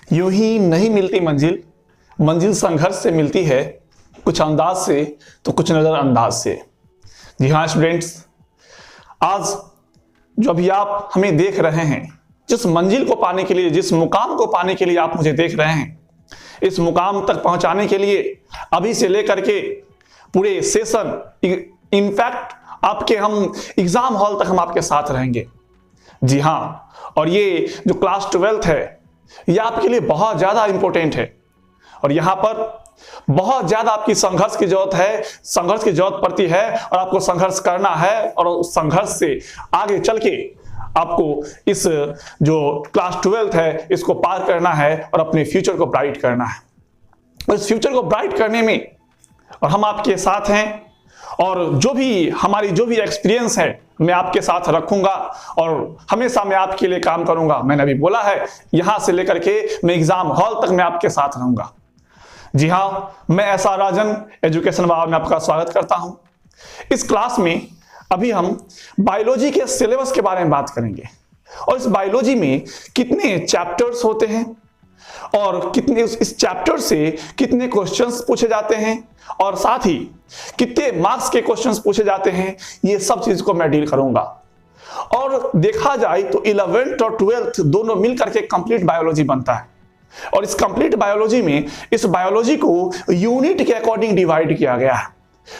यूं ही नहीं मिलती मंजिल, मंजिल संघर्ष से मिलती है, कुछ अंदाज से तो कुछ नजरअंदाज से। जी हाँ स्टूडेंट्स, आज जो अभी आप हमें देख रहे हैं, जिस मंजिल को पाने के लिए, जिस मुकाम को पाने के लिए आप मुझे देख रहे हैं, इस मुकाम तक पहुंचाने के लिए अभी से लेकर के पूरे सेशन, इनफैक्ट आपके हम एग्जाम हॉल तक हम आपके साथ रहेंगे। जी हाँ, और ये जो क्लास 12th है, ये आपके लिए बहुत ज्यादा इंपॉर्टेंट है और यहां पर बहुत ज्यादा आपकी संघर्ष की जरूरत है, संघर्ष की जरूरत पड़ती है और आपको संघर्ष करना है और उस संघर्ष से आगे चल के आपको इस जो क्लास 12th है इसको पार करना है और अपने फ्यूचर को ब्राइट करना है। और इस फ्यूचर को ब्राइट करने में और हम आपके साथ हैं और जो भी एक्सपीरियंस है मैं आपके साथ रखूंगा और हमेशा मैं आपके लिए काम करूंगा। मैंने अभी बोला है यहां से लेकर के मैं एग्जाम हॉल तक मैं आपके साथ रहूंगा। जी हाँ, मैं एसआर राजन एजुकेशन वाव में आपका स्वागत करता हूं। इस क्लास में अभी हम बायोलॉजी के सिलेबस के बारे में बात करेंगे और इस बायोलॉजी में कितने चैप्टर्स होते हैं और कितने इस चैप्टर से कितने क्वेश्चंस पूछे जाते हैं और साथ ही कितने मार्क्स के क्वेश्चंस पूछे जाते हैं, ये सब चीज को मैं डील करूंगा। और देखा जाए तो 11th और 12th दोनों मिलकर के कंप्लीट बायोलॉजी बनता है और इस कंप्लीट बायोलॉजी में इस बायोलॉजी को यूनिट के अकॉर्डिंग डिवाइड किया गया है।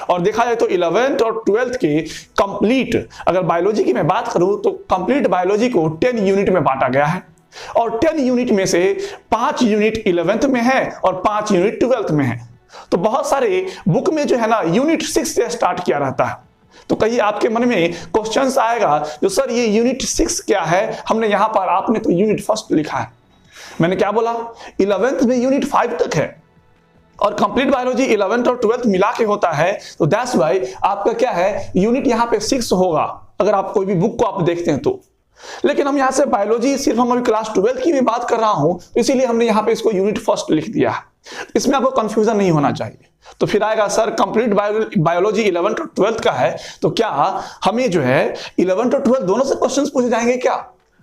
और देखा जाए तो 11th और 12th के कंप्लीट, अगर बायोलॉजी की मैं बात करूं तो कंप्लीट बायोलॉजी को 10 यूनिट में बांटा गया है और 10 यूनिट में से 5 यूनिट 11th में है और 5 यूनिट 12th में है। तो बहुत सारे बुक में जो है ना यूनिट 6 से स्टार्ट किया रहता है। तो कहीं आपके मन में क्वेश्चंस आएगा जो सर ये यूनिट 6 क्या है, हमने यहां पर, आपने तो यूनिट 1 लिखा है। मैंने क्या बोला, 11th में यूनिट 5 तक है और कंप्लीट बायोलॉजी 11th और 12th मिला के होता है। तो दैट्स व्हाई आपका क्या है, यूनिट यहां पे 6 होगा अगर आप कोई भी बुक को आप देखते हैं तो। लेकिन हम यहां से बायोलॉजी सिर्फ हम अभी क्लास 12th की भी बात कर रहा हूं, तो इसीलिए हमने यहां पे इसको यूनिट 1 लिख दिया है। इसमें आपको कंफ्यूजन नहीं होना चाहिए। तो फिर आएगा सर कंप्लीट बायोलॉजी 11th और 12th का है, तो क्या हमें जो है 11th और 12th दोनों से क्वेश्चंस पूछे जाएंगे क्या?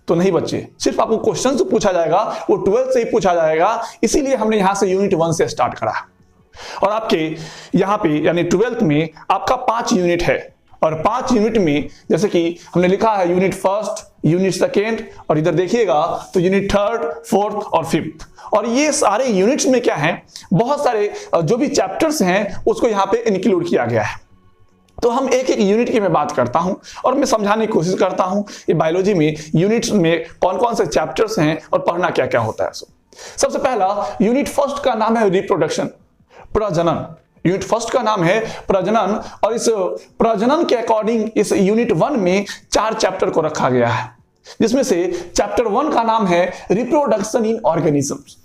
तो नहीं बच्चे, सिर्फ आपको क्वेश्चन जो पूछा जाएगा वो 12th से ही पूछा जाएगा। इसीलिए हमने यहां से यूनिट 1 से स्टार्ट करा और आपके यहां पे यानी 12th में आपका 5 यूनिट है और 5 यूनिट में जैसे कि हमने लिखा है यूनिट 1, यूनिट 2 और इधर देखिएगा तो यूनिट 3, 4 और 5th। और ये सारे यूनिट्स में क्या है, बहुत सारे जो भी चैप्टर्स हैं उसको यहाँ पे इंक्लूड किया गया है। तो हम एक एक यूनिट की मैं बात करता हूं और मैं समझाने की कोशिश करता हूं ये बायोलॉजी में यूनिट्स में कौन कौन से चैप्टर्स हैं और पढ़ना क्या क्या होता है। सबसे पहला यूनिट 1 का नाम है रिप्रोडक्शन, प्रजनन। यूनिट 1 का नाम है प्रजनन और इस प्रजनन के अकॉर्डिंग इस यूनिट 1 में 4 चैप्टर को रखा गया है, जिसमें से चैप्टर 1 का नाम है रिप्रोडक्शन इन ऑर्गेनिजम्स,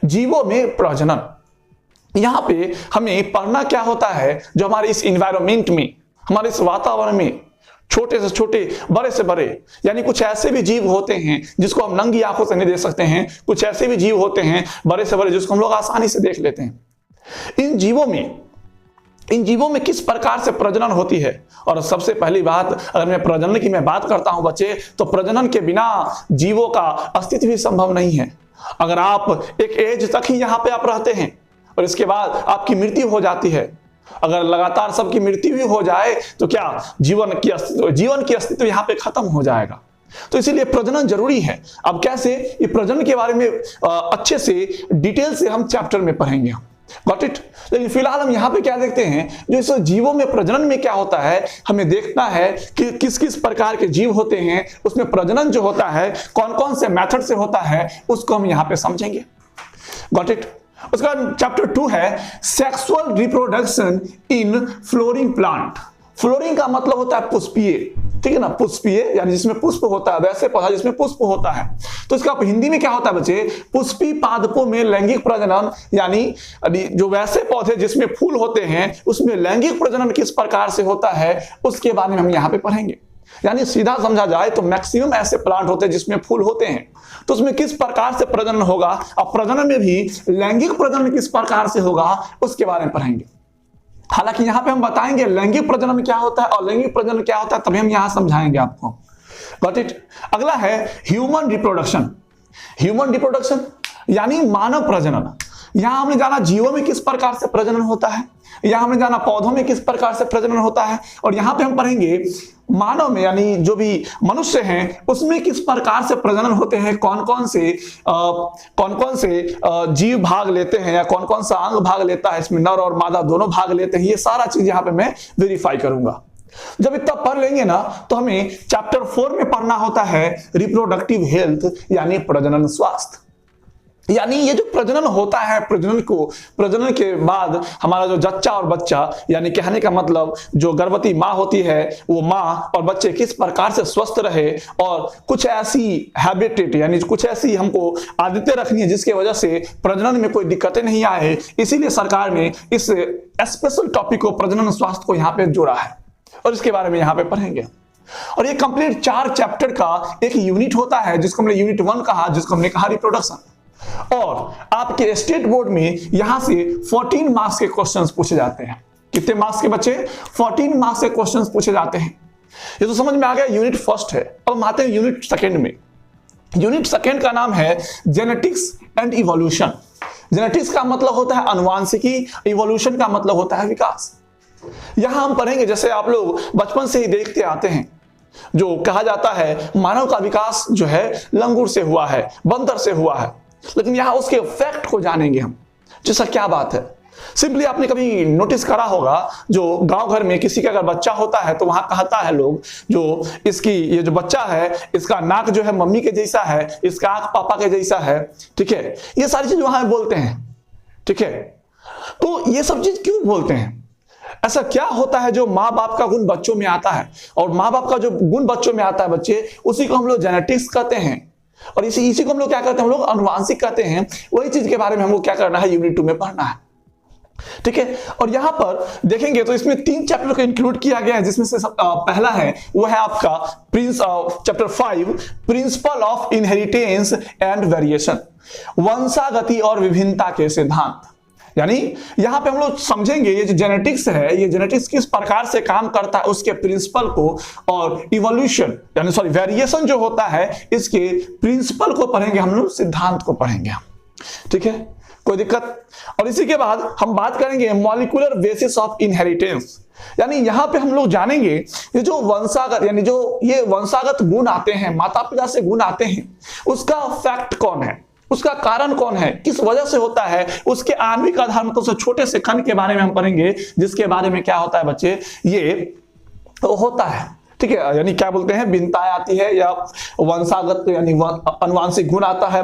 जीवों में प्रजनन। यहां पे हमें पढ़ना क्या होता है, जो हमारे इस एनवायरनमेंट में, हमारे इस वातावरण में छोटे से छोटे, बड़े से बड़े, यानी कुछ ऐसे भी जीव होते हैं जिसको हम नंगी आंखों से नहीं देख सकते हैं, कुछ ऐसे भी जीव होते हैं बड़े से बड़े जिसको हम लोग आसानी से देख लेते हैं। इन जीवों में किस प्रकार से प्रजनन होती है। और सबसे पहली बात, अगर मैं प्रजनन की मैं बात करता हूं बच्चे, तो प्रजनन के बिना जीवों का अस्तित्व भी संभव नहीं है। अगर आप एक एज तक ही यहां पे आप रहते हैं और इसके बाद आपकी मृत्यु हो जाती है, अगर लगातार सबकी मृत्यु भी हो जाए तो क्या जीवन की अस्तित्व यहाँ पे खत्म हो जाएगा। तो इसीलिए प्रजनन जरूरी है। अब कैसे, ये प्रजनन के बारे में अच्छे से डिटेल से हम चैप्टर में पढ़ेंगे, गॉट इट। लेकिन फिलहाल हम यहाँ पे क्या देखते हैं, जो इस जीवों में प्रजनन में क्या होता है, हमें देखना है कि किस किस प्रकार के जीव होते हैं, उसमें प्रजनन जो होता है कौन कौन से मेथड से होता है, उसको हम यहाँ पे समझेंगे, गॉट इट। उसका चैप्टर 2 है sexual reproduction in flowering plant. Flooring का मतलब होता है पुष्पीय, ठीक है ना, पुष्पीय यानी जिसमें पुष्प होता है, वैसे पौधा जिसमें पुष्प होता है। तो इसका हिंदी में क्या होता है बच्चे, पुष्पी पादपों में लैंगिक प्रजनन, यानी जो वैसे पौधे जिसमें फूल होते हैं उसमें लैंगिक प्रजनन किस प्रकार से होता है उसके बारे में हम यहाँ पे पढ़ेंगे। यानी सीधा समझा जाए तो मैक्सिमम ऐसे प्लांट होते हैं जिसमें फूल होते हैं, तो उसमें किस प्रकार से प्रजनन होगा और प्रजनन में भी लैंगिक प्रजनन किस प्रकार से होगा उसके बारे में पढ़ेंगे। हालांकि यहां पे हम बताएंगे लैंगिक प्रजनन क्या होता है और लैंगिक प्रजनन क्या होता है, तभी हम यहां समझाएंगे आपको, गॉट इट। अगला है ह्यूमन रिप्रोडक्शन। ह्यूमन रिप्रोडक्शन यानी मानव प्रजनन। यहां हमने जाना जीवों में किस प्रकार से प्रजनन होता है, यहां हमने जाना पौधों में किस प्रकार से प्रजनन होता है, और यहां पे हम पढ़ेंगे मानव में यानी जो भी मनुष्य हैं उसमें किस प्रकार से प्रजनन होते हैं, कौन कौन से जीव भाग लेते हैं या कौन कौन सा अंग भाग लेता है, इसमें नर और मादा दोनों भाग लेते हैं। ये सारा चीज यहां पे मैं वेरीफाई करूंगा। जब इतना पढ़ लेंगे ना तो हमें चैप्टर 4 में पढ़ना होता है रिप्रोडक्टिव हेल्थ यानी प्रजनन स्वास्थ्य। यानी ये जो प्रजनन होता है, प्रजनन के बाद हमारा जो जच्चा और बच्चा, यानी कहने का मतलब जो गर्भवती माँ होती है वो माँ और बच्चे किस प्रकार से स्वस्थ रहे, और कुछ ऐसी हैबिटेट यानी कुछ ऐसी हमको आदतें रखनी है जिसके वजह से प्रजनन में कोई दिक्कतें नहीं आए। इसीलिए सरकार ने इस स्पेशल टॉपिक को प्रजनन स्वास्थ्य को यहाँ पे जोड़ा है और इसके बारे में यहाँ पे पढ़ेंगे। और ये कंप्लीट 4 चैप्टर का एक यूनिट होता है जिसको हमने यूनिट 1 कहा, जिसको हमने कहा रिप्रोडक्शन। और आपके स्टेट बोर्ड में यहां से 14 मार्क्स के क्वेश्चंस पूछे जाते हैं। कितने मार्क्स के बच्चे? 14 मार्क्स के क्वेश्चंस पूछे जाते हैं। ये तो समझ में आ गया, यूनिट फर्स्ट है। अब हम आते हैं यूनिट सेकंड में। यूनिट सेकंड का नाम है जेनेटिक्स एंड इवोल्यूशन। जेनेटिक्स का मतलब होता है अनुवांशिकी, इवोल्यूशन का मतलब होता है विकास। यहां हम पढ़ेंगे, जैसे आप लोग बचपन से ही देखते आते हैं, जो कहा जाता है मानव का विकास जो है लंगूर से हुआ है, बंदर से हुआ है, लेकिन यहां उसके फैक्ट को जानेंगे हम। जैसा क्या बात है, सिंपली आपने कभी नोटिस करा होगा, जो गांव घर में किसी का अगर बच्चा होता है तो वहां कहता है लोग, जो ये जो बच्चा है इसका नाक जो है मम्मी के जैसा है, इसका आंख पापा के जैसा है, ठीक है, ये सारी चीज वहां बोलते हैं, ठीक है। तो ये सब चीज क्यों बोलते हैं? ऐसा क्या होता है जो माँ बाप का गुण बच्चों में आता है, और माँ बाप का जो गुण बच्चों में आता है बच्चे, उसी को हम लोग जेनेटिक्स कहते हैं, और इसी को हम लोग क्या करते हैं, हम लोग अनुवांशिक कहते हैं। वही चीज के बारे में हमको क्या करना है, यूनिट 2 में पढ़ना है, ठीक है। और यहां पर देखेंगे तो इसमें 3 चैप्टर को इंक्लूड किया गया है, जिसमें से पहला है वो है आपका chapter 5 principle of inheritance and variation, वंशागति और विभिन्नता के सिद्धांत। यानी यहां पे हम लोग समझेंगे ये जो जेनेटिक्स है, ये जेनेटिक्स किस प्रकार से काम करता है उसके प्रिंसिपल को, और इवोल्यूशन यानी वेरिएशन जो होता है इसके प्रिंसिपल को पढ़ेंगे हम लोग, सिद्धांत को पढ़ेंगे, ठीक है, कोई दिक्कत। और इसी के बाद हम बात करेंगे मॉलिक्यूलर बेसिस ऑफ इनहेरिटेंस। यानी यहां पे हम लोग जानेंगे ये जो वंशागत यानी जो ये वंशागत गुण आते हैं, माता पिता से गुण आते हैं, उसका फैक्ट कौन है, उसका कारण कौन है, किस वजह से होता है, उसके आणविक आधार मतलब से छोटे से कण के बारे में हम पढ़ेंगे, जिसके बारे में क्या होता है बच्चे, ये तो होता है, ठीक है। यानी क्या बोलते हैं, भिन्नताएं आती है या वंशागत यानी अनुवांशिक गुण आता है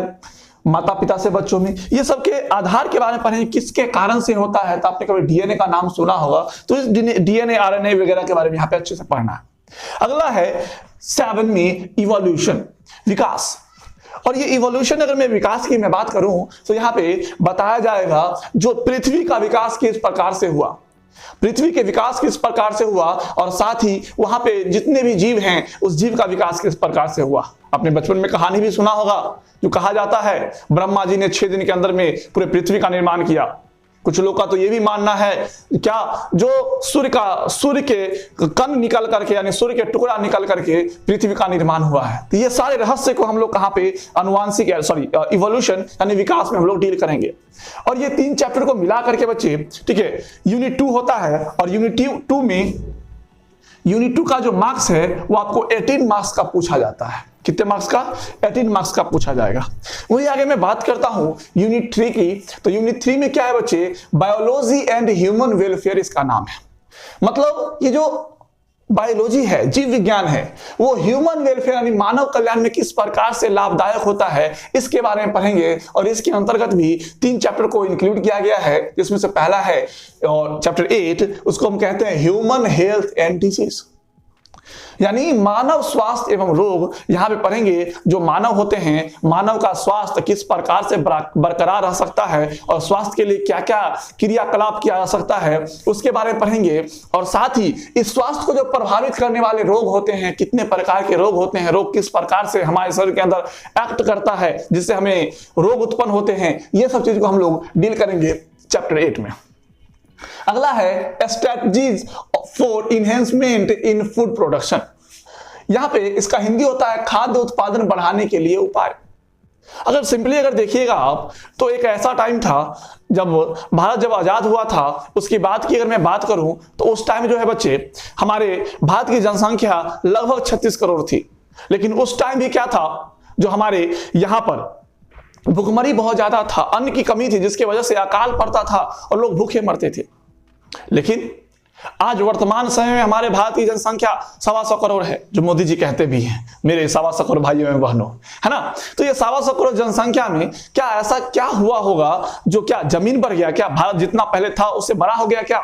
माता पिता से बच्चों में, ये सब के आधार के बारे में पढ़ेंगे, किसके कारण से होता है। तो आपने कभी डीएनए का नाम सुना होगा, तो इस डीएनए आरएनए वगैरह के बारे में यहाँ पे अच्छे से पढ़ना है। अगला है 7 में इवोल्यूशन, विकास। और ये इवोल्यूशन अगर मैं विकास की मैं बात करूं तो यहां पे बताया जाएगा जो पृथ्वी का विकास किस प्रकार से हुआ, पृथ्वी के विकास किस प्रकार से हुआ, और साथ ही वहां पे जितने भी जीव हैं उस जीव का विकास किस प्रकार से हुआ। आपने बचपन में कहानी भी सुना होगा, जो कहा जाता है ब्रह्मा जी ने 6 दिन के अंदर में पूरे पृथ्वी का निर्माण किया। कुछ लोग का तो ये भी मानना है क्या, जो सूर्य के कण निकल करके यानी सूर्य के टुकड़ा निकल करके पृथ्वी का निर्माण हुआ है। तो ये सारे रहस्य को हम लोग कहां पे, अनुवांशिक इवोल्यूशन यानी विकास में हम लोग डील करेंगे। और ये 3 चैप्टर को मिला करके बच्चे, ठीक है, यूनिट 2 होता है। और यूनिट 2 में यूनिट 2 का जो मार्क्स है वो आपको 18 मार्क्स का पूछा जाता है। कितने मार्क्स का? 18 मार्क्स का पूछा जाएगा। वही आगे मैं बात करता हूं यूनिट 3 की। तो यूनिट 3 में क्या है बच्चे, बायोलॉजी एंड ह्यूमन वेलफेयर इसका नाम है। मतलब ये जो बायोलॉजी है, जीव विज्ञान है, वो ह्यूमन वेलफेयर यानी मानव कल्याण में किस प्रकार से लाभदायक होता है इसके बारे में पढ़ेंगे। और इसके अंतर्गत भी 3 चैप्टर को इंक्लूड किया गया है, जिसमें से पहला है और चैप्टर 8, उसको हम कहते हैं ह्यूमन हेल्थ एंड डिजीज, यानी मानव स्वास्थ्य एवं रोग। यहां पे पढ़ेंगे जो मानव होते हैं, मानव का स्वास्थ्य किस प्रकार से बरकरार रह सकता है और स्वास्थ्य के लिए क्या क्या क्रियाकलाप किया जा सकता है उसके बारे में पढ़ेंगे। और साथ ही इस स्वास्थ्य को जो प्रभावित करने वाले रोग होते हैं, कितने प्रकार के रोग होते हैं, रोग किस प्रकार से हमारे शरीर के अंदर एक्ट करता है जिससे हमें रोग उत्पन्न होते हैं, ये सब चीज को हम लोग डील करेंगे चैप्टर 8 में। अगला है strategies for enhancement in food production. यहां पे इसका हिंदी होता है खाद्य उत्पादन बढ़ाने के लिए उपाय। अगर सिंपली अगर देखिएगा आप, तो एक ऐसा टाइम था जब भारत जब आजाद हुआ था, उसकी बात की अगर मैं बात करूं तो उस टाइम जो है बच्चे, हमारे भारत की जनसंख्या लगभग 36 करोड़ थी। लेकिन उस टाइम भी क्या था, जो हमारे यहां पर भुखमरी बहुत ज्यादा था, अन्न की कमी थी, जिसकी वजह से अकाल पड़ता था और लोग भूखे मरते थे। लेकिन आज वर्तमान समय में हमारे भारत की जनसंख्या 125 करोड़ है, जो मोदी जी कहते भी हैं, मेरे 125 करोड़ भाइयों एवं बहनों, है ना। तो ये 125 करोड़ जनसंख्या में क्या ऐसा क्या हुआ होगा जो क्या जमीन बढ़ गया, क्या भारत जितना पहले था उससे बड़ा हो गया क्या?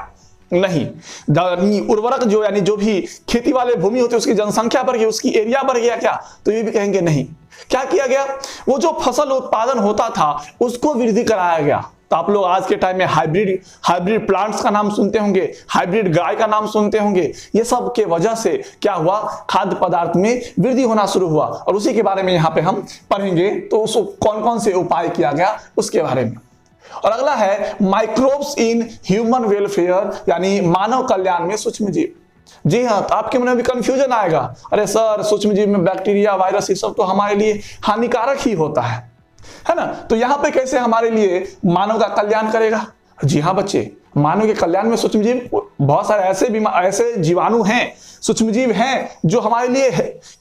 नहीं। उर्वरक जो यानी जो भी खेती वाले भूमि होती है उसकी जनसंख्या बढ़ गई, उसकी एरिया बढ़ गया क्या? तो ये भी कहेंगे नहीं। क्या किया गया? वो जो फसल उत्पादन होता था उसको वृद्धि कराया गया। तो आप लोग आज के टाइम में हाइब्रिड प्लांट्स का नाम सुनते होंगे, हाइब्रिड गाय का नाम सुनते होंगे। ये सब के वजह से क्या हुआ, खाद्य पदार्थ में वृद्धि होना शुरू हुआ, और उसी के बारे में यहाँ पे हम पढ़ेंगे। तो उसको कौन कौन से उपाय किया गया उसके बारे में। और अगला है माइक्रोब्स इन ह्यूमन वेलफेयर, यानी मानव कल्याण में सूक्ष्म जीव। जी हाँ, तो आपके मन में भी कंफ्यूजन आएगा, अरे सर सूक्ष्म जीव में बैक्टीरिया, वायरस, ये सब तो हमारे लिए हानिकारक ही होता है ना। तो यहां पे कैसे हमारे लिए मानव का कल्याण करेगा? जी हाँ बच्चे, मानव के कल्याण में सूक्ष्म जीव, बहुत सारे ऐसे जीवाणु हैं, सूक्ष्म जीव हैं जो हमारे लिए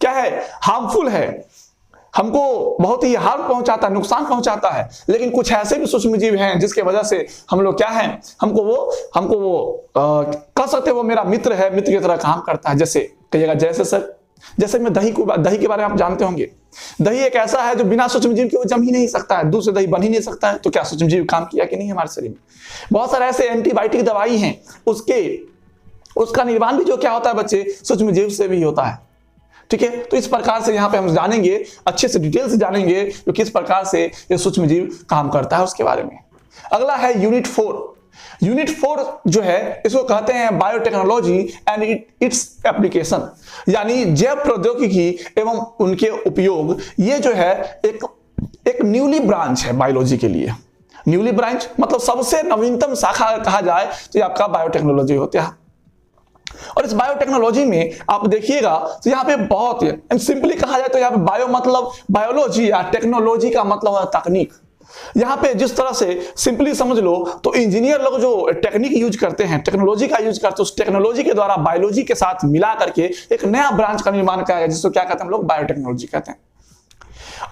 क्या है, हार्मफुल है, हमको बहुत ही हार्म पहुंचाता है, नुकसान पहुंचाता है। लेकिन कुछ ऐसे भी सूक्ष्म जीव हैं जिसके वजह से हम लोग क्या है, हमको वो कह सकते वो मेरा मित्र है, मित्र की तरह काम करता है। जैसे कहिएगा, जैसे सर, जैसे मैं दही के बारे में आप जानते होंगे, दही एक ऐसा है जो बिना सूक्ष्म जीव के वो जम ही नहीं सकता है, दूध से दही बन ही नहीं सकता है। तो क्या सूक्ष्म जीव काम किया कि नहीं हमारे शरीर में? बहुत सारे ऐसे एंटीबायोटिक दवाई हैं, उसका निर्माण भी जो क्या होता है बच्चे, सूक्ष्म जीव से भी होता है। ठीक है, तो इस प्रकार से यहाँ पे हम जानेंगे, अच्छे से डिटेल से जानेंगे कि किस प्रकार से ये सूक्ष्म जीव काम करता है उसके बारे में। अगला है यूनिट 4। यूनिट 4 जो है, इसको कहते हैं बायोटेक्नोलॉजी एंड इट्स एप्लीकेशन, यानी जैव प्रौद्योगिकी एवं उनके उपयोग। ये जो है एक न्यूली ब्रांच है बायोलॉजी के लिए। न्यूली ब्रांच मतलब सबसे नवीनतम शाखा कहा जाए तो ये आपका बायोटेक्नोलॉजी होता है। और इस बायोटेक्नोलॉजी में आप देखिएगा तो यहाँ पे बहुत सिंपली कहा जाए तो यहाँ पे बायो मतलब बायोलॉजी, या टेक्नोलॉजी का मतलब है तकनीक। यहाँ पे जिस तरह से सिंपली समझ लो तो इंजीनियर लोग जो टेक्निक यूज करते हैं, टेक्नोलॉजी का यूज करते हैं, उस टेक्नोलॉजी के द्वारा बायोलॉजी के साथ मिला करके एक नया ब्रांच का निर्माण किया गया, जिसको क्या कहते हैं हम लोग, बायोटेक्नोलॉजी कहते हैं।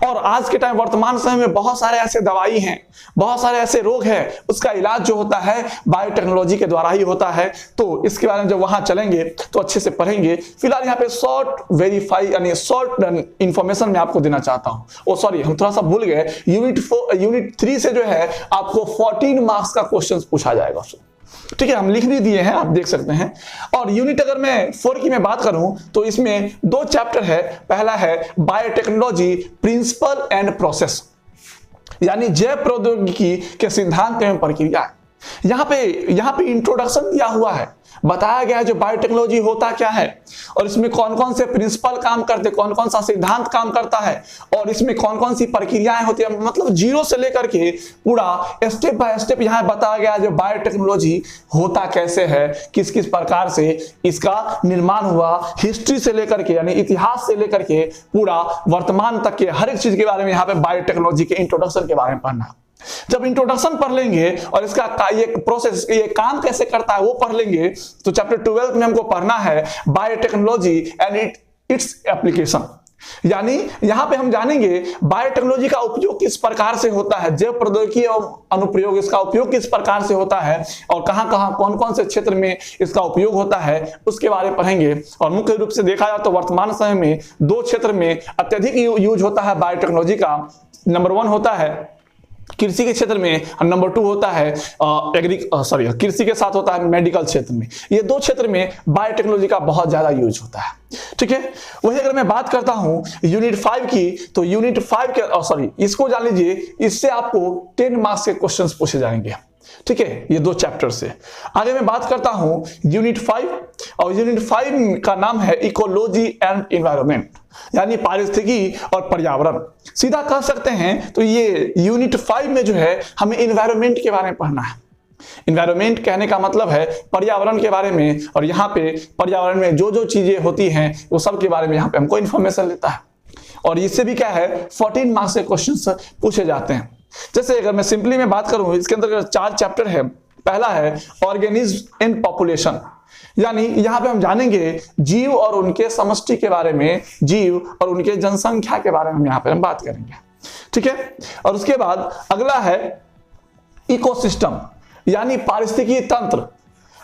और आज के टाइम वर्तमान समय में बहुत सारे ऐसे दवाई हैं, बहुत सारे ऐसे रोग हैं, उसका इलाज जो होता है बायोटेक्नोलॉजी के द्वारा ही होता है। तो इसके बारे में जब वहां चलेंगे तो अच्छे से पढ़ेंगे। फिलहाल यहाँ पे शॉर्ट इंफॉर्मेशन मैं आपको देना चाहता हूं। सॉरी, हम थोड़ा सा भूल गए, यूनिट 3 से जो है आपको 14 मार्क्स का क्वेश्चन पूछा जाएगा। ठीक है, हम लिख भी दिए हैं, आप देख सकते हैं। और यूनिट अगर मैं 4 की मैं बात करूं तो इसमें 2 चैप्टर है। पहला है बायोटेक्नोलॉजी प्रिंसिपल एंड प्रोसेस, यानी जैव प्रौद्योगिकी के सिद्धांत एवं प्रक्रिया। यहाँ पे इंट्रोडक्शन दिया हुआ है, बताया गया है जो बायोटेक्नोलॉजी होता क्या है, और इसमें कौन कौन से प्रिंसिपल काम करते, कौन कौन सा सिद्धांत काम करता है, और इसमें कौन कौन सी प्रक्रियाएं होती है। मतलब जीरो से लेकर के पूरा स्टेप बाय स्टेप यहाँ बताया गया जो बायोटेक्नोलॉजी होता कैसे है, किस किस प्रकार से इसका निर्माण हुआ, हिस्ट्री से लेकर के यानी इतिहास से लेकर के पूरा वर्तमान तक के हर एक चीज के बारे में यहाँ पे बायोटेक्नोलॉजी के इंट्रोडक्शन के बारे में पढ़ना। जब इंट्रोडक्शन पढ़ लेंगे और इसका ये प्रोसेस, ये काम कैसे करता है वो पढ़ लेंगे, तो चैप्टर 12 में हमको पढ़ना है बायोटेक्नोलॉजी एंड इट्स एप्लीकेशन। यानी यहां पे हम जानेंगे बायोटेक्नोलॉजी का उपयोग किस प्रकार से होता है, जैव प्रौद्योगिकी और अनुप्रयोग इसका उपयोग किस प्रकार से होता है, और कहां कहां कौन कौन से क्षेत्र में इसका उपयोग होता है उसके बारे में पढ़ेंगे। और मुख्य रूप से देखा जाए तो वर्तमान समय में 2 क्षेत्र में अत्यधिक यूज होता है बायोटेक्नोलॉजी का। नंबर 1 होता है कृषि के क्षेत्र में, और नंबर 2 होता है कृषि के साथ होता है मेडिकल क्षेत्र में। ये 2 क्षेत्र में बायोटेक्नोलॉजी का बहुत ज्यादा यूज होता है। ठीक है, वही अगर मैं बात करता हूं यूनिट 5 की, तो यूनिट 5 के इसको जान लीजिए, इससे आपको 10 मार्क्स के क्वेश्चंस पूछे जाएंगे। ठीक है, ये 2 चैप्टर से। आगे मैं बात करता हूं यूनिट 5, और यूनिट 5 का नाम है इकोलॉजी एंड एनवायरनमेंट, यानी पारिस्थितिकी और पर्यावरण। सीधा कह सकते हैं तो ये यूनिट 5 में जो है हमें एनवायरनमेंट के बारे में पढ़ना है। एनवायरनमेंट कहने का मतलब है पर्यावरण के बारे में, और यहाँ पे पर्यावरण में जो जो चीजें होती हैं वो सब के बारे में यहाँ पे हमको इंफॉर्मेशन लेता है। और इससे भी क्या है 14 मार्क्स के क्वेश्चन पूछे जाते हैं। जैसे अगर मैं सिंपली में बात करूं, इसके अंदर 4 चैप्टर है। पहला है ऑर्गेनिज्म इन पॉपुलेशन, यानी यहां पे हम जानेंगे जीव और उनके समष्टि के बारे में, जीव और उनके जनसंख्या के बारे में हम यहां पे हम बात करेंगे, ठीक है। और उसके बाद अगला है इकोसिस्टम, यानी पारिस्थितिकी तंत्र।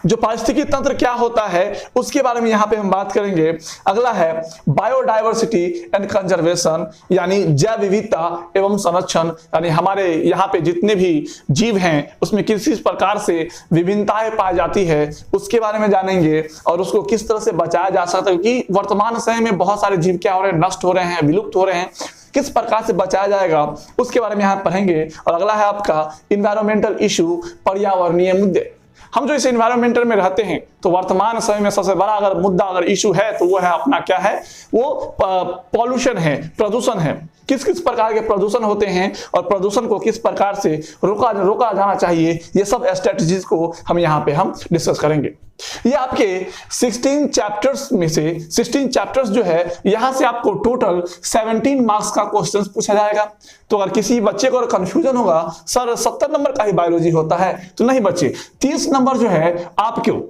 जो पारिस्थितिकी तंत्र क्या होता है उसके बारे में यहां पे हम बात करेंगे। अगला है बायोडायवर्सिटी एंड कंजर्वेशन, यानी जैव विविधता एवं संरक्षण, यानी हमारे यहाँ पे जितने भी जीव हैं उसमें किस प्रकार से विभिन्नताएं पाई जाती है उसके बारे में जानेंगे, और उसको किस तरह से बचाया जा सकता है, क्योंकि वर्तमान समय में बहुत सारे जीव क्या हो रहे हैं, नष्ट हो रहे हैं, विलुप्त हो रहे हैं, किस प्रकार से बचाया जाएगा उसके बारे में यहाँ पढ़ेंगे। और अगला है आपका इन्वायरमेंटल इशू, पर्यावरणीय मुद्दे। हम जो इस एनवायरमेंटल में रहते हैं तो वर्तमान समय में सबसे बड़ा अगर मुद्दा अगर इशू है तो वो है अपना क्या है, वो पॉल्यूशन है, प्रदूषण है। किस किस प्रकार के प्रदूषण होते हैं और प्रदूषण को किस प्रकार से रोका जाना चाहिए, ये सब स्ट्रेटजीज को हम यहाँ पे हम डिस्कस करेंगे। ये आपके 16 चैप्टर्स में से 16 चैप्टर्स जो है यहां से आपको टोटल 17 मार्क्स का क्वेश्चन पूछा जाएगा। तो अगर किसी बच्चे को कंफ्यूजन होगा सर 70 नंबर का ही बायोलॉजी होता है, तो नहीं बच्चे, 30 नंबर जो है आपको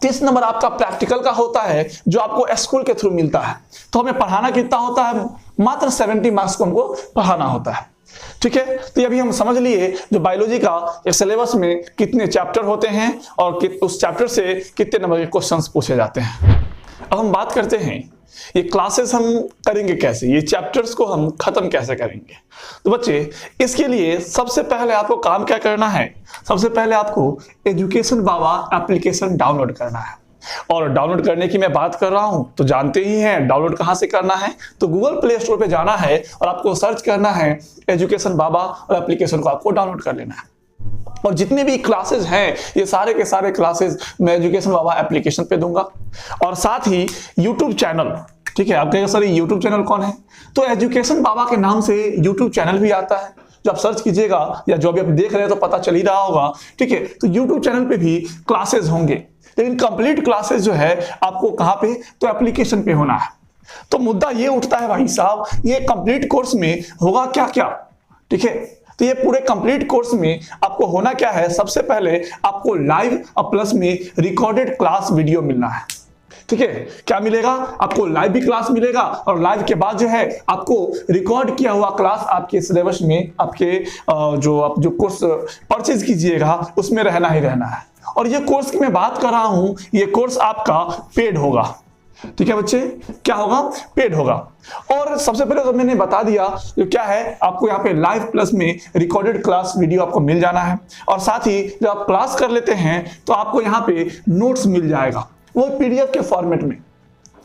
30 नंबर आपका प्रैक्टिकल का होता है जो आपको स्कूल के थ्रू मिलता है। तो हमें पढ़ाना कितना होता है, मात्र 70 मार्क्स को हमको पढ़ाना होता है, ठीक है। तो अभी हम समझ लिए जो बायोलॉजी का एक सिलेबस में कितने चैप्टर होते हैं और उस चैप्टर से कितने नंबर के क्वेश्चंस पूछे जाते हैं। अब हम बात करते हैं ये क्लासेस हम करेंगे कैसे, ये चैप्टर्स को हम खत्म कैसे करेंगे। तो बच्चे इसके लिए सबसे पहले आपको काम क्या करना है, सबसे पहले आपको एजुकेशन बाबा एप्लीकेशन डाउनलोड करना है। और डाउनलोड करने की मैं बात कर रहा हूं तो जानते ही हैं डाउनलोड कहां से करना है, तो गूगल प्ले स्टोर पे जाना है और आपको सर्च करना है एजुकेशन बाबा और एप्लीकेशन को आपको डाउनलोड कर लेना है। और जितने भी क्लासेस हैं ये सारे के सारे क्लासेस मैं एजुकेशन बाबा एप्लीकेशन पे दूंगा। और साथ ही यूट्यूब चैनल, ठीक है। आप कहेंगे सर यूट्यूब चैनल कौन है, तो एजुकेशन बाबा के नाम से यूट्यूब चैनल भी आता है, जो आप सर्च कीजिएगा या जो अभी आप देख रहे हैं तो पता चल ही रहा होगा, ठीक है। तो यूट्यूब चैनल पे भी क्लासेस होंगे, लेकिन कंप्लीट क्लासेस जो है आपको कहां पे, तो एप्लीकेशन पे होना है। तो मुद्दा ये उठता है भाई साहब, ये कंप्लीट कोर्स में होगा क्या क्या, ठीक है। तो ये पूरे कंप्लीट कोर्स में आपको होना क्या है, सबसे पहले आपको लाइव और प्लस में रिकॉर्डेड क्लास वीडियो मिलना है, ठीक है। क्या मिलेगा आपको, लाइव भी क्लास मिलेगा और लाइव के बाद जो है आपको रिकॉर्ड किया हुआ क्लास आपके सिलेबस में, आपके जो आप जो कोर्स परचेज कीजिएगा उसमें रहना ही रहना है। और ये कोर्स की मैं बात कर रहा हूं, ये कोर्स आपका पेड होगा, ठीक है बच्चे, क्या होगा, पेड होगा। और सबसे पहले तो मैंने बता दिया जो क्या है, आपको यहाँ पे लाइव प्लस में रिकॉर्डेड क्लास वीडियो आपको मिल जाना है। और साथ ही जब आप क्लास कर लेते हैं तो आपको यहाँ पे नोट्स मिल जाएगा, वो पीडीएफ के फॉर्मेट में,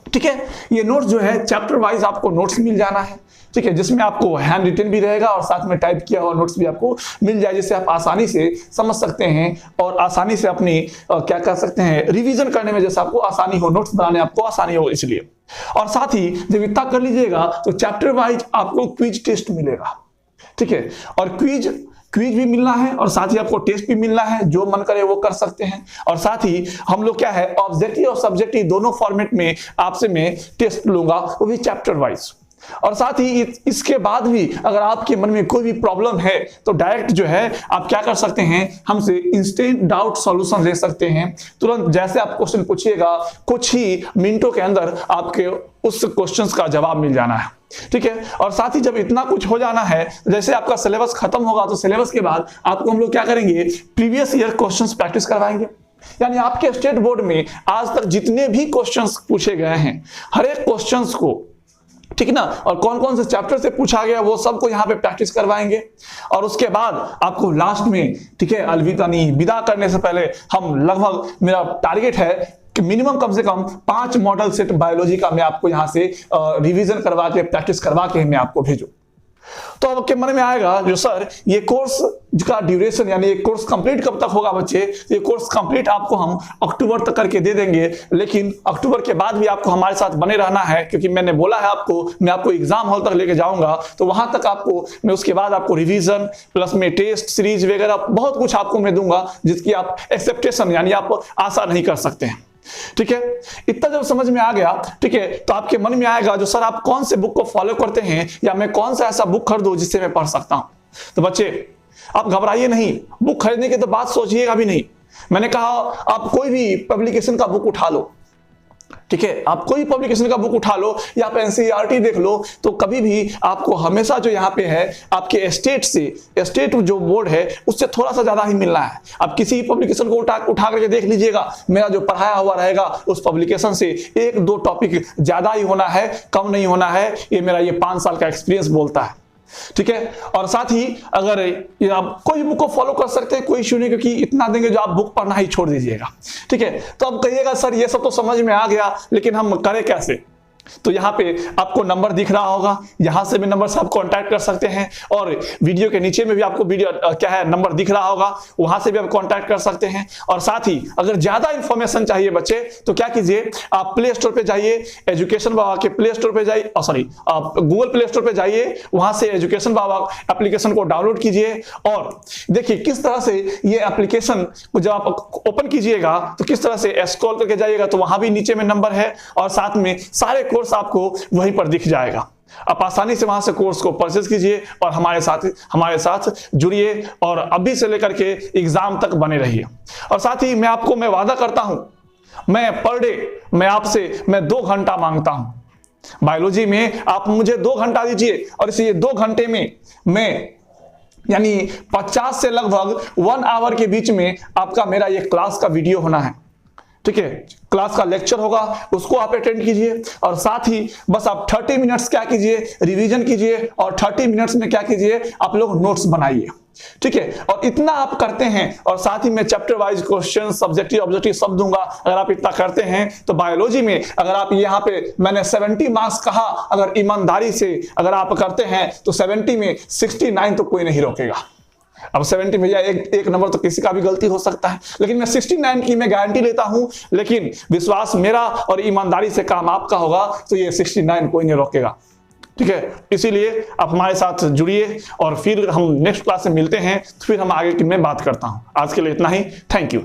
ठीक है। ये नोट्स जो है चैप्टर वाइज आपको नोट्स मिल जाना है, ठीक है, जिसमें आपको हैंड रिटन भी रहेगा और साथ में टाइप किया हुआ नोट्स भी आपको मिल जाए, जिससे आप आसानी से समझ सकते हैं और आसानी से अपनी क्या कर सकते हैं, रिवीजन करने में जैसे आपको आसानी हो, नोट्स बनाने आपको आसानी हो इसलिए। और साथ ही जब इतना कर लीजिएगा तो चैप्टर वाइज आपको क्विज टेस्ट मिलेगा, ठीक है। और क्विज भी मिलना है और साथ ही आपको टेस्ट भी मिलना है, जो मन करे वो कर सकते हैं। और साथ ही हम लोग क्या है, ऑब्जेक्टिव और सब्जेक्टिव दोनों फॉर्मेट में आपसे मैं टेस्ट लूंगा, वो भी चैप्टर वाइज। और साथ ही इसके बाद भी अगर आपके मन में कोई भी प्रॉब्लम है तो डायरेक्ट जो है आप क्या कर सकते हैं, हमसे इंस्टेंट डाउट सॉल्यूशन ले सकते हैं। तुरंत जैसे आप क्वेश्चन पूछिएगा कुछ ही मिनटों के अंदर आपके उस क्वेश्चंस का जवाब मिल जाना है, ठीक है। और साथ ही जब इतना कुछ हो जाना है, जैसे आपका सिलेबस खत्म होगा तो सिलेबस के बाद आपको हम लोग क्या करेंगे, प्रीवियस ईयर क्वेश्चंस प्रैक्टिस करवाएंगे। यानी आपके स्टेट बोर्ड में आज तक जितने भी क्वेश्चंस पूछे गए हैं हर एक क्वेश्चंस को, ठीक ना, और कौन कौन से चैप्टर से पूछा गया वो सबको यहाँ पे प्रैक्टिस करवाएंगे। और उसके बाद आपको लास्ट में, ठीक है, अलविदा नहीं, विदा करने से पहले हम लगभग, मेरा टारगेट है कि मिनिमम कम से कम 5 मॉडल सेट बायोलॉजी का मैं आपको यहाँ से रिवीजन करवा के, प्रैक्टिस करवा के मैं आपको भेजूं। तो अब आपके मन में आएगा जो सर ये कोर्स का ड्यूरेशन, यानी ये कोर्स कंप्लीट कब तक होगा बच्चे, ये कोर्स कंप्लीट आपको हम अक्टूबर तक करके दे देंगे, लेकिन अक्टूबर के बाद भी आपको हमारे साथ बने रहना है, क्योंकि मैंने बोला है आपको मैं आपको एग्जाम हॉल तक लेके जाऊंगा, तो वहां तक आपको मैं उसके बाद आपको रिवीजन प्लस में टेस्ट सीरीज वगैरह बहुत कुछ आपको मैं दूंगा, जिसकी आप एक्सेप्टेशन यानी आप आशा नहीं कर सकते हैं। ठीक है, इतना जब समझ में आ गया, ठीक है, तो आपके मन में आएगा जो सर आप कौन से बुक को फॉलो करते हैं, या मैं कौन सा ऐसा बुक खरीदूं जिससे मैं पढ़ सकता हूं। तो बच्चे आप घबराइए नहीं, बुक खरीदने की तो बात सोचिएगा भी नहीं। मैंने कहा आप कोई भी पब्लिकेशन का बुक उठा लो, ठीक है, आप कोई पब्लिकेशन का बुक उठा लो या आप एनसीईआरटी देख लो, तो कभी भी आपको हमेशा जो यहाँ पे है आपके स्टेट से, स्टेट जो बोर्ड है उससे थोड़ा सा ज्यादा ही मिलना है। आप किसी पब्लिकेशन को उठा करके देख लीजिएगा, मेरा जो पढ़ाया हुआ रहेगा उस पब्लिकेशन से 1-2 टॉपिक ज्यादा ही होना है, कम नहीं होना है। ये मेरा ये 5 साल का एक्सपीरियंस बोलता है, ठीक है। और साथ ही अगर आप कोई बुक को फॉलो कर सकते हैं, कोई इश्यू नहीं, क्योंकि इतना देंगे जो आप बुक पढ़ना ही छोड़ दीजिएगा, ठीक है। तो अब कहिएगा सर ये सब तो समझ में आ गया, लेकिन हम करें कैसे। तो यहाँ पे आपको नंबर दिख रहा होगा, यहां से भी नंबर से आप कांटेक्ट कर सकते हैं, और वीडियो के नीचे में भी आपको वीडियो क्या है नंबर दिख रहा होगा, वहां से भी आप कांटेक्ट कर सकते हैं। और साथ ही अगर ज्यादा इंफॉर्मेशन चाहिए बच्चे तो क्या कीजिए, आप प्ले स्टोर पे जाइए, एजुकेशन बाबा के प्ले स्टोर पे जाइए, सॉरी आप गूगल प्ले स्टोर पे जाइए, वहां से एजुकेशन बाबा एप्लीकेशन को डाउनलोड कीजिए, और देखिए किस तरह से ये एप्लीकेशन को जब आप ओपन कीजिएगा तो किस तरह से स्क्रॉल करके जाइएगा, तो वहां भी नीचे में नंबर है, और साथ में सारे कोर्स आपको वहीं पर दिख जाएगा। आप आसानी से वहां से कोर्स को परचेज कीजिए और हमारे साथ जुड़िए, और अभी से लेकर के एग्जाम तक बने रहिए। और साथ ही मैं वादा करता हूं, मैं पर डे मैं 2 घंटा मांगता हूं। बायोलॉजी में आप मुझे 2 घंटा दीजिए, और इसी 2 घंटे में मैं यानी 50 से लगभग 1 आवर के बीच में आपका मेरा ये क्लास का वीडियो होना है, ठीक है। क्लास का लेक्चर होगा, उसको आप अटेंड कीजिए, और साथ ही बस आप 30 मिनट्स क्या कीजिए, रिवीजन कीजिए, और 30 मिनट्स में क्या कीजिए, आप लोग नोट्स बनाइए, ठीक है। और इतना आप करते हैं, और साथ ही मैं chapter wise question, subjective objective सब दूंगा। अगर आप इतना करते हैं तो बायोलॉजी में अगर आप यहाँ पे मैंने 70 मार्क्स कहा, अगर ईमानदारी से अगर आप करते हैं तो 70 में 69 तो कोई नहीं रोकेगा। अब 70 भैया एक नंबर तो किसी का भी गलती हो सकता है, लेकिन मैं 69 की मैं गारंटी लेता हूं, लेकिन विश्वास मेरा और ईमानदारी से काम आपका होगा तो ये 69 कोई नहीं रोकेगा, ठीक है। इसीलिए आप हमारे साथ जुड़िए, और फिर हम नेक्स्ट क्लास में मिलते हैं, तो फिर हम आगे की मैं बात करता हूं। आज के लिए इतना ही, थैंक यू।